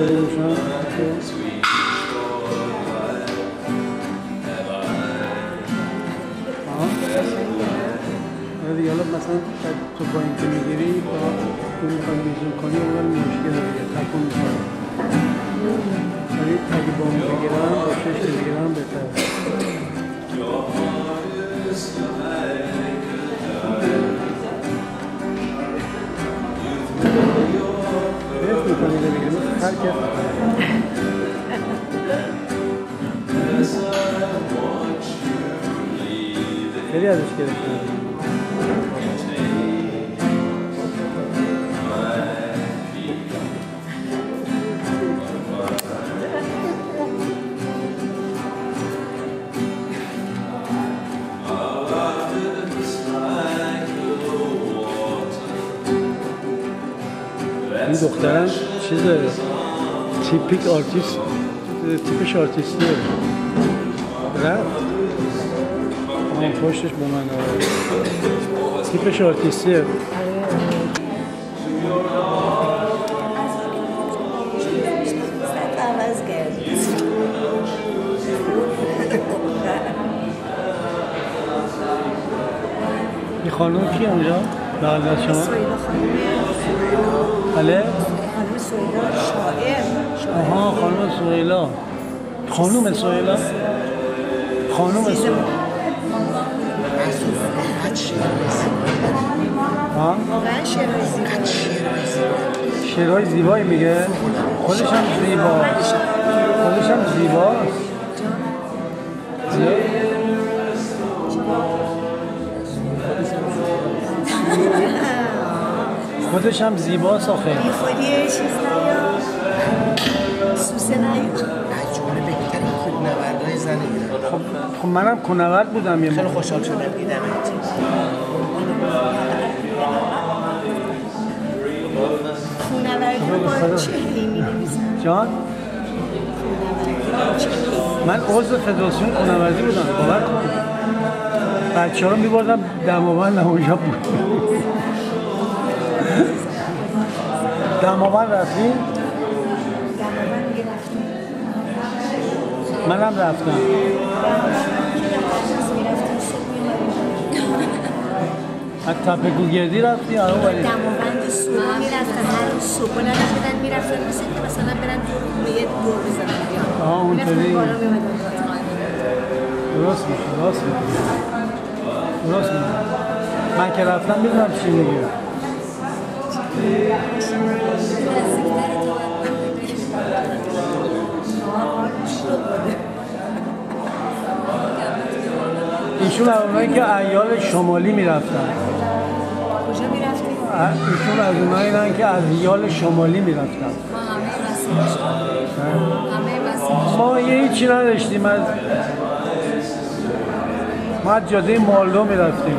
شروع میشن دیگه. حالا مثلا تو با این که میگیری با این میخوای میزون کنی اول مشکل دیگه تکون میکنی، ولی اگه با اون بگیرم با شش بگیرم بهتره. حس میکنی بگیریم هر کس خیلی ازش گرفتم. این دخترم چیز تیپیک آرتیست، تیپش آرتیستی رفت پشتش با من تیپش آرتیستیه. این خانم کی اونجا؟ بغل از شما؟ بله؟ خانم سهیلا شاعر. آها خانم سهیلا. خانم سهیلا؟ خانم سهیلا. ها؟ واقعا شعرهای زیبایی. شعرهای زیبایی میگه؟ خودش هم زیباست. خودش هم زیباست. خودش هم زیباست آخه. بی خودی چیز نیا سوسه نیا جمله بهترین کوهنوردهای زن ایران. خب منم کوهنورد بودم. خیلی خوشحال شدم دیدم. کوهنوردی با چهره می‌نویسن. جان؟ من عضو فدراسیون کوهنوردی بودم. باور کن. بچه‌ها رو می‌بردم دماوند اونجا بود. دماوند رفتیم؟ منم رفتم. از تپه گوگردی رفتی؟ آره ولی دماوند صبح میرفتن، هر صبح بلند میشدن میرفتن مثلا برن به یه دور بزنن. آها اونطوری. بالا میمدن. درست میشه، درست میشه. درست میشه. من که رفتم میدونم چی میگه. ایشون از اونایی که ایال شمالی میرفتن. کجا میرفتیم؟ ایشون از اونایی که از ایال شمالی میرفتن. ما همه وسیلش ما یه هیچی نداشتیم. ما از جاده مالدو میرفتیم.